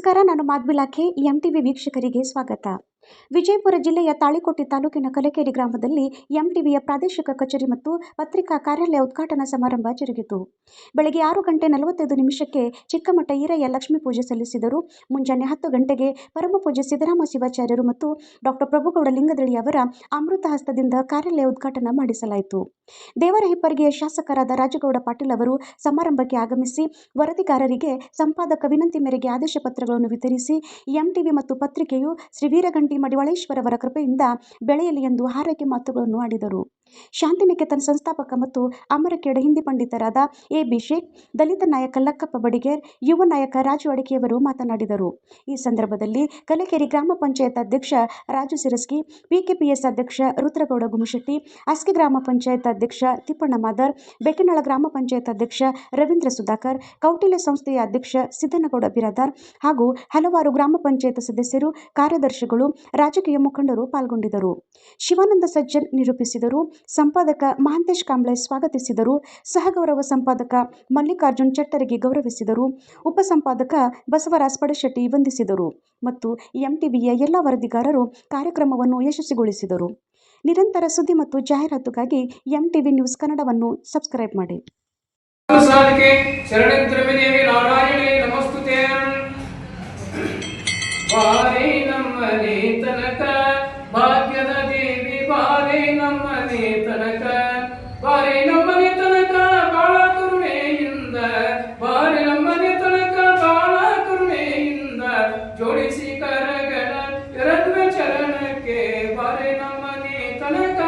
ನಮಸ್ಕಾರ. ನಾನು ಮಾಧ್ವಿಲಾಖೆ. ಎಂಟಿವಿ ವೀಕ್ಷಕರಿಗೆ ಸ್ವಾಗತ. ವಿಜಯಪುರ ಜಿಲ್ಲೆಯ ತಾಳಿಕೋಟೆ ತಾಲೂಕಿನ ಕಲಕೇರಿ ಗ್ರಾಮದಲ್ಲಿ ಎಂಟಿವಿಯ ಪ್ರಾದೇಶಿಕ ಕಚೇರಿ ಮತ್ತು ಪತ್ರಿಕಾ ಕಾರ್ಯಾಲಯ ಉದ್ಘಾಟನಾ ಸಮಾರಂಭ ಜರುಗಿತು. ಬೆಳಗ್ಗೆ 6:45 ಚಿಕ್ಕಮಠ ಈರಯ್ಯ ಲಕ್ಷ್ಮೀ ಪೂಜೆ ಸಲ್ಲಿಸಿದರು. ಮುಂಜಾನೆ 10 ಗಂಟೆಗೆ ಪರಮಪೂಜ್ಯ ಸಿದ್ದರಾಮ ಶಿವಾಚಾರ್ಯರು ಮತ್ತು ಡಾಕ್ಟರ್ ಪ್ರಭುಗೌಡ ಲಿಂಗದಳ್ಳಿ ಅವರ ಅಮೃತ ಹಸ್ತದಿಂದ ಕಾರ್ಯಾಲಯ ಉದ್ಘಾಟನಾ ಮಾಡಿಸಲಾಯಿತು. ದೇವರ ಹಿಪ್ಪರಿಗೆಯ ಶಾಸಕರಾದ ರಾಜಗೌಡ ಪಾಟೀಲ್ ಅವರು ಸಮಾರಂಭಕ್ಕೆ ಆಗಮಿಸಿ ವರದಿಗಾರರಿಗೆ ಸಂಪಾದಕ ವಿನಂತಿ ಮೇರೆಗೆ ಆದೇಶ ಪತ್ರಗಳನ್ನು ವಿತರಿಸಿ ಎಂಟಿವಿ ಮತ್ತು ಪತ್ರಿಕೆಯು ಶ್ರೀ ವೀರಗಂಟಿ ಮಡಿವಾಳೇಶ್ವರವರ ಕೃಪೆಯಿಂದ ಬೆಳೆಯಲಿ ಎಂದು ಹಾರೈಕೆ ಮಾತುಗಳನ್ನು ಆಡಿದರು. ಶಾಂತಿನಿಕೇತನ್ ಸಂಸ್ಥಾಪಕ ಮತ್ತು ಅಮರಕೇಡ ಹಿಂದಿ ಪಂಡಿತರಾದ ಎ.ಬಿ. ಶೇಖ್, ದಲಿತ ನಾಯಕ ಲಕ್ಕಪ್ಪ ಬಡಿಗೇರ್, ಯುವ ನಾಯಕ ರಾಜು ಅಡಿಕೆಯವರು ಮಾತನಾಡಿದರು. ಈ ಸಂದರ್ಭದಲ್ಲಿ ಕಲಕೇರಿ ಗ್ರಾಮ ಪಂಚಾಯತ್ ಅಧ್ಯಕ್ಷ ರಾಜು ಸಿರಸ್ಗಿ, ಪಿಕೆಪಿಎಸ್ ಅಧ್ಯಕ್ಷ ರುದ್ರಗೌಡ ಗುಮಶೆಟ್ಟಿ, ಅಸ್ಕಿ ಗ್ರಾಮ ಪಂಚಾಯತ್ ಅಧ್ಯಕ್ಷ ತಿಪ್ಪಣ್ಣ ಮಾದರ್, ಬೆಕ್ಕನಳ ಗ್ರಾಮ ಪಂಚಾಯತ್ ಅಧ್ಯಕ್ಷ ರವೀಂದ್ರ ಸುಧಾಕರ್, ಕೌಟಿಲ್ಯ ಸಂಸ್ಥೆಯ ಅಧ್ಯಕ್ಷ ಸಿದ್ದನಗೌಡ ಬಿರಾದಾರ್ ಹಾಗೂ ಹಲವಾರು ಗ್ರಾಮ ಪಂಚಾಯತ್ ಸದಸ್ಯರು, ಕಾರ್ಯದರ್ಶಿಗಳು, ರಾಜಕೀಯ ಮುಖಂಡರು ಪಾಲ್ಗೊಂಡಿದ್ದರು. ಶಿವಾನಂದ ಸಜ್ಜನ್ ನಿರೂಪಿಸಿದರು. ಸಂಪಾದಕ ಮಹಾಂತೇಶ್ ಕಾಂಬ್ಳೆ ಸ್ವಾಗತಿಸಿದರು. ಸಹಗೌರವ ಸಂಪಾದಕ ಮಲ್ಲಿಕಾರ್ಜುನ್ ಚಟ್ಟರಗಿ ಗೌರವಿಸಿದರು. ಉಪಸಂಪಾದಕ ಬಸವರಾಜ್ ಪಡಶೆಟ್ಟಿ ವಂದಿಸಿದರು ಮತ್ತು ಎಂಟಿವಿಯ ಎಲ್ಲ ವರದಿಗಾರರು ಕಾರ್ಯಕ್ರಮವನ್ನು ಯಶಸ್ವಿಗೊಳಿಸಿದರು. ನಿರಂತರ ಸುದ್ದಿ ಮತ್ತು ಜಾಹೀರಾತುಗಾಗಿ ಎಂಟಿವಿ ನ್ಯೂಸ್ ಕನ್ನಡವನ್ನು ಸಬ್ಸ್ಕ್ರೈಬ್ ಮಾಡಿ. ಭಾಗ್ಯದ ದೇವಿ ಬಾರೆ ನಮ್ಮನೆ ತನಕ, ಬಾರೆ ನಮ್ಮನೆ ತನಕ ಬಾಳ ಕರುಣೆಯಿಂದ, ಬಾರೆ ನಮ್ಮನೆ ತನಕ ಬಾಳ ಕರುಣೆಯಿಂದ, ಜೋಡಿಸಿ ಕರಗಳ ಎರಡುವೆ ಚರಣಕ್ಕೆ, ಬಾರೆ ನಮ್ಮನೆ ತನಕ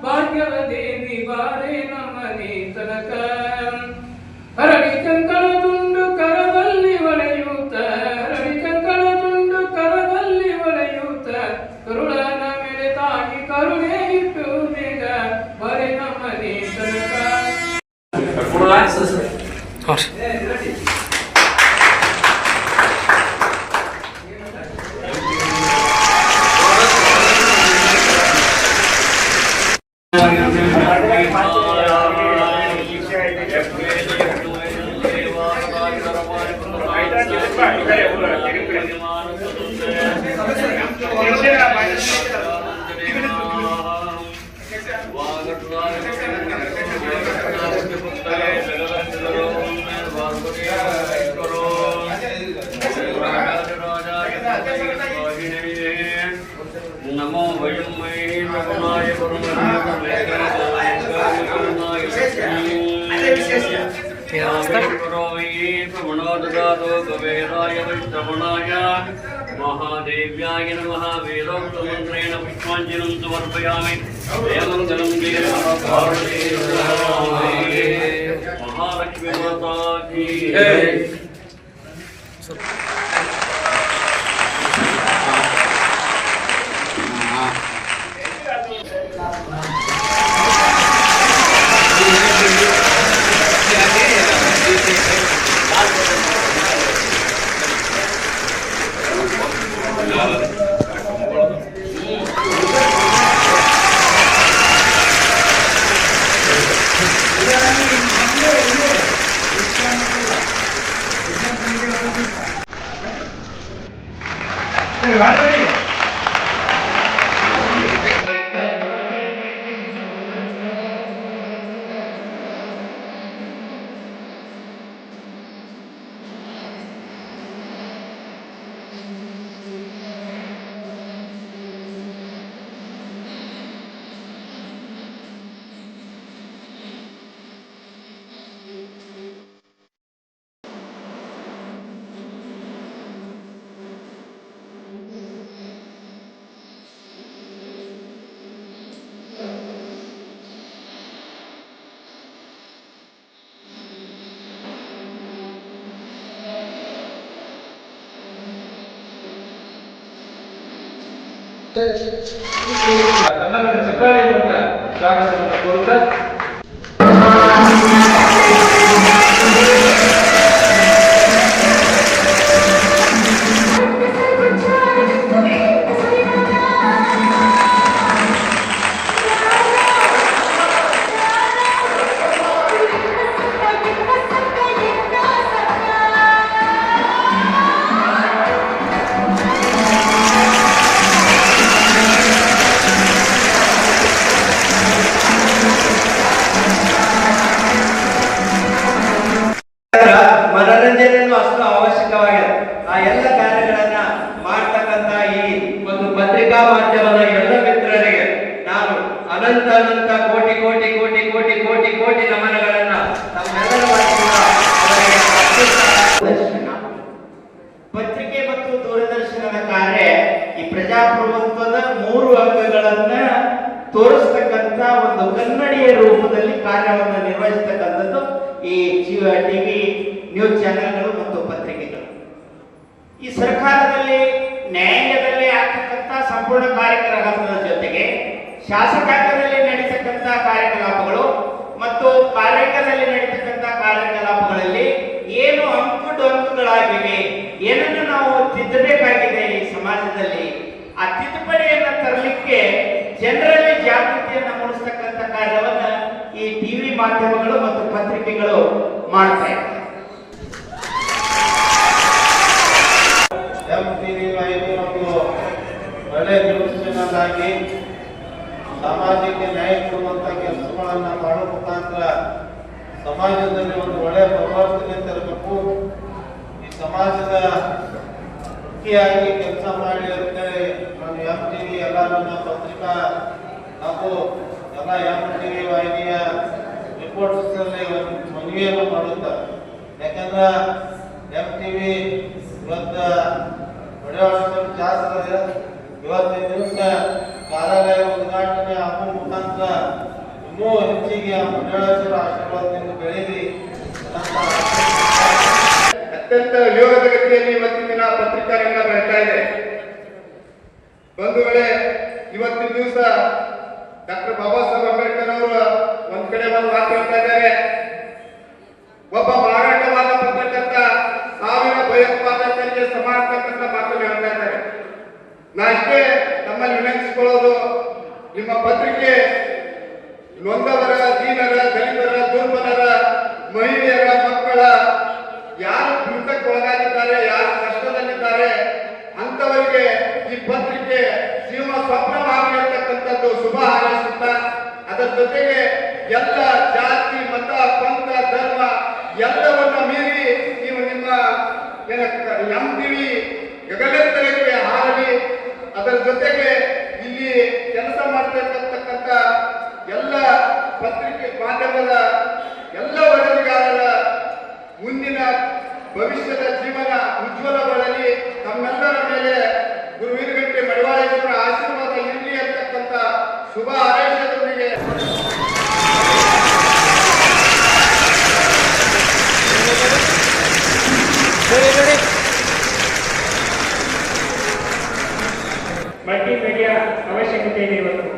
ಭಾಗ್ಯದ ದೇವಿ ಬಾರೆ ನಮ್ಮನೆ ತನಕ. ಹರಡಿ ಕಂಕಣ ತುಂಡು ಕರದಲ್ಲಿ ಒಳೆಯೂತ, ಹರಡಿ ಕಂಕಣ ತುಂಡು ಕರದಲ್ಲಿ ಒಳೆಯೂತ, ಕರುಳನ ಮೇಲೆ ತಾಗಿ ಕರುಣೆ ಇಟ್ಟು ಬೇಗ ಬರೆ ನಮ್ಮನೆ ತನಕ. ನಮೋ ವಯಮ್ಮೈ ನಮನಾಯ ಮಹಾದೇವ್ಯಾಯ ನಮಃ. ವೇದೋಕ್ತಮಂತ್ರೇಣ ಪುಷ್ಪಾಂಜಲಿಂ ಸಮರ್ಪಯಾಮಿ. ದೇವಮಂಗಲಂ ಮಹಾಲಕ್ಷ್ಮೀ ಮಾತಾ ಕೀ ಜೈ. ಕಾರ್ಯಗಳನ್ನ ಮಾಡ್ತಕ್ಕಂತ ಈ ಒಂದು ಪತ್ರಿಕಾ ಮಾಧ್ಯಮದ ಎಲ್ಲ ಮಿತ್ರರಿಗೆ ನಾನು ಅನಂತ ಅನಂತ ಕೋಟಿ ಕೋಟಿ ಕೋಟಿ ಕೋಟಿ ಕೋಟಿ ಕೋಟಿ ನಮನಗಳನ್ನ ನಮ್ಮೆಲ್ಲರ ವತಿಯಿಂದ ಅವರಿಗೆ ದರ್ಶನ ಪತ್ರಿಕೆ ಮತ್ತು ದೂರದರ್ಶನದ ಕಾರ್ಯ ಈ ಪ್ರಜಾಪ್ರಭುತ್ವದ 3 ಅಂಗಗಳನ್ನ ತೋರಿಸ್ತಕ್ಕಂಥ ಒಂದು ಕನ್ನಡಿಯ ರೂಪದಲ್ಲಿ ಕಾರ್ಯವನ್ನು ನಿರ್ವಹಿಸತಕ್ಕಂಥದ್ದು ಈ ಟಿವಿ ನ್ಯೂಸ್ ಚಾನೆಲ್ಗಳು ಮತ್ತು ಪತ್ರಿಕೆಗಳು. ಈ ಸರ್ಕಾರದಲ್ಲಿ ನ್ಯಾಯಾಂಗದಲ್ಲಿ ಆಗ್ತಕ್ಕಂಥ ಸಂಪೂರ್ಣ ಕಾರ್ಯಕಲಾಪದ ಜೊತೆಗೆ ಶಾಸಕಾಂಗದಲ್ಲಿ ನಡೀತಕ್ಕಂಥ ಕಾರ್ಯಕಲಾಪಗಳು ಮತ್ತು ಕಾರ್ಯಾಂಗದಲ್ಲಿ ನಡೀತಕ್ಕಂಥ ಕಾರ್ಯಕಲಾಪಗಳಲ್ಲಿ ಏನು ಅಂಕುಡೊಂಕುಗಳಾಗಿವೆ, ಏನನ್ನು ನಾವು ತಿದ್ದಬೇಕಾಗಿದೆ ಈ ಸಮಾಜದಲ್ಲಿ, ಆ ತಿದ್ದುಪಡಿಯನ್ನು ತರಲಿಕ್ಕೆ ಜನರಲ್ಲಿ ಜಾಗೃತಿಯನ್ನು ಮೂಡಿಸ್ತಕ್ಕಂಥ ಕಾರ್ಯವನ್ನ ಈ ಟಿವಿ ಮಾಧ್ಯಮಗಳು ಮತ್ತು ಪತ್ರಿಕೆಗಳು ಮಾಡ್ತಾ ಇದ್ದಾರೆ. ಒಳ್ಳೆ ನ್ಯೂಸ್ ಚಾನಲ್ ಆಗಿ ಸಮಾಜಕ್ಕೆ ನ್ಯಾಯ ಕೊಡುವಂತ ಕೆಲಸಗಳನ್ನ ಮಾಡೋ ಮುಖಾಂತರ ಸಮಾಜದಲ್ಲಿ ಒಂದು ಒಳ್ಳೆಯ ಪರಿವರ್ತನೆ ತರಬೇಕು. ಈ ಸಮಾಜದ ಮುಖ್ಯವಾಗಿ ಕೆಲಸ ಮಾಡಿ ಅಂತೇಳಿ ನಾನು MTV ಎಲ್ಲ ನನ್ನ ಪತ್ರಿಕಾ ಹಾಗೂ ಎಲ್ಲ MTV ವಾಹಿನಿಯ ರಿಪೋರ್ಟ್ಸ್ ಅಲ್ಲಿ ಒಂದು ಮನವಿಯನ್ನು ಮಾಡುತ್ತಾರೆ. ಯಾಕಂದ್ರೆ MTV ಇವತ್ತು ಒಡೆಯಾಡಿಸಲು ಶಾಸಕರ ಇವತ್ತಿನ ದಿವಸ ಕಾರ್ಯಾಲಯ ಉದ್ಘಾಟನೆ ಆಗುವ ಮುಖಾಂತರ ಇನ್ನೂ ಹೆಚ್ಚಿಗೆ ಮಂಡಳೇಶ್ವರ ಆಶೀರ್ವಾದದಿಂದ ಬೆಳೆದಿ ಅತ್ಯಂತ ವೇಗದ ಗತಿಯಲ್ಲಿ ಇವತ್ತಿನ ದಿನ ಪತ್ರಿಕಾ ರಂಗ ಬೆಳೀತಾ ಇದೆ. ಬಂಧುಗಳೇ, ಇವತ್ತಿನ ದಿವಸ ಡಾಕ್ಟರ್ ಬಾಬಾ ಸಾಹೇಬ್ ಅಂಬೇಡ್ಕರ್ ಅವರು ಒಂದ್ ಕಡೆ ಒಂದು ಮಾತು ಹೇಳ್ತಾ ಇದ್ದಾರೆ, ಒಬ್ಬ ಮಾರಾಟವಾದ ಪತ್ರಕರ್ತ ಸಾವಿರ ಭಯೋತ್ಪಾದಕರಿಗೆ ಸಮ ಅಂತಕ್ಕಂಥ ಮಾತನ್ನು ಹೇಳ್ತಾ ಇದ್ದಾರೆ. ನಾ ಅಷ್ಟೇ ತಮ್ಮಲ್ಲಿ ವಿನಂತಿಸಿಕೊಳ್ಳೋದು, ನಿಮ್ಮ ಪತ್ರಿಕೆ ನೊಂದವರ, ದೀನರ, ದಲಿತರ, ದುರ್ಬಲರ, ಮಹಿಳೆಯರ, ಮಕ್ಕಳ ಯಾರು ದುರಿತಕ್ಕೊಳಗಾಗಿದ್ದಾರೆ, ಯಾರು ಕಷ್ಟದಲ್ಲಿದ್ದಾರೆ ಅಂತವರಿಗೆ ಈ ಪತ್ರಿಕೆ ಜೀವ ಸ್ವಪ್ನವಾಗಿ ಅಂತಕ್ಕಂಥದ್ದು ಶುಭ ಹಾರೈಸುತ್ತಾ, ಅದರ ಜೊತೆಗೆ ಎಲ್ಲ ಜಾತಿ, ಮತ, ಪಂಥ, ಧರ್ಮ ಎಲ್ಲವನ್ನ ಮೀರಿ ನೀವು ನಿಮ್ಮ MTV ಗಗನತ್ತರಕ್ಕೆ ಹಾರಲಿ. ಅದರ ಜೊತೆಗೆ ಇಲ್ಲಿ ಕೆಲಸ ಮಾಡ್ತಿರ್ತಕ್ಕಂಥ ಎಲ್ಲ ಪತ್ರಿಕೆ ಮಾಧ್ಯಮದ ಎಲ್ಲ ವರದಿಗಾರರ ಮುಂದಿನ ಭವಿಷ್ಯದ ಜೀವನ ಉಜ್ವಲಗೊಳ್ಳಲಿ. ನಮ್ಮೆಲ್ಲರ ಮೇಲೆ ಗುರು ವೀರಗಂಟೆ ಮಡಿವಾಳೇಶ್ವರ ಆಶೀರ್ವಾದ ಇರಲಿ ಅಂತಕ್ಕಂಥ ಶುಭ ಹಾರೈಕೆಯೊಂದಿಗೆ ಮಲ್ಟಿಮೀಡಿಯಾ ಅವಶ್ಯಕತೆ ಇದೆ. ಇವತ್ತು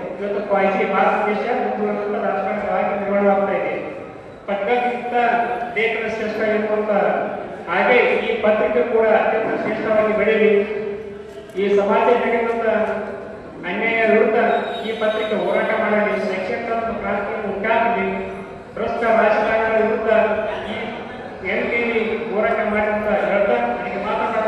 ಭಾರತ ದೇಶ ಮುಂದುವರೆದ ರಾಷ್ಟ್ರವಾಗಿ ನಿರ್ಮಾಣವಾಗ್ತಾ ಇದೆ. ಪತ್ರಿಕೆಗಿಂತ ಲೇಖನ ಶ್ರೇಷ್ಠ ಇರುವಂತ ಹಾಗೆ ಈ ಪತ್ರಿಕೆ ಕೂಡ ಅತ್ಯಂತ ಶ್ರೇಷ್ಠವಾಗಿ ಬೆಳೆಯಲಿ. ಈ ಸಮಾಜ ನಡೆಯುವಂತ ಅನ್ಯಾಯ ವಿರುದ್ಧ ಈ ಪತ್ರಿಕೆ ಹೋರಾಟ ಮಾಡಲಿ. ಶೈಕ್ಷಣಿಕ ಕ್ರಾಂತಿಯನ್ನು ಉಂಟಾಗಲಿ. ಭ್ರಷ್ಟ ರಾಜಕಾರಣದ ವಿರುದ್ಧ ಈ MTV ಹೋರಾಟ ಮಾಡಿ ಅಂತ ಹೇಳ್ತಾ ನನಗೆ ಮಾತನಾಡ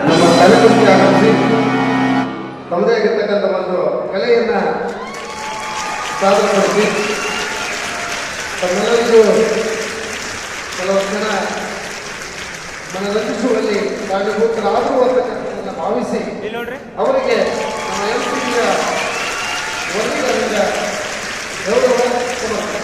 ನಮ್ಮ ಕಲೆಕೃತಿ ಆಗಮಿಸಿ ತಮ್ಮದೇ ಆಗಿರ್ತಕ್ಕಂಥ ಒಂದು ಕಲೆಯನ್ನ ಸಾಧನೆಪಡಿಸಿ ತಮ್ಮೆಲ್ಲರಿಗೂ ಕೆಲವು ಜನ ಮನರಂಜಿಸುವಲ್ಲಿ ಕಾರಣಭೂತರಾದರು ಅಂತಕ್ಕಂಥದ್ದನ್ನು ಭಾವಿಸಿ ಅವರಿಗೆ ನಮ್ಮ ಎಲ್ಲ ರೀತಿಯ ವರ್ಗಗಳಿಂದ ಗೌರವ ಸಮರ್ಪಣೆ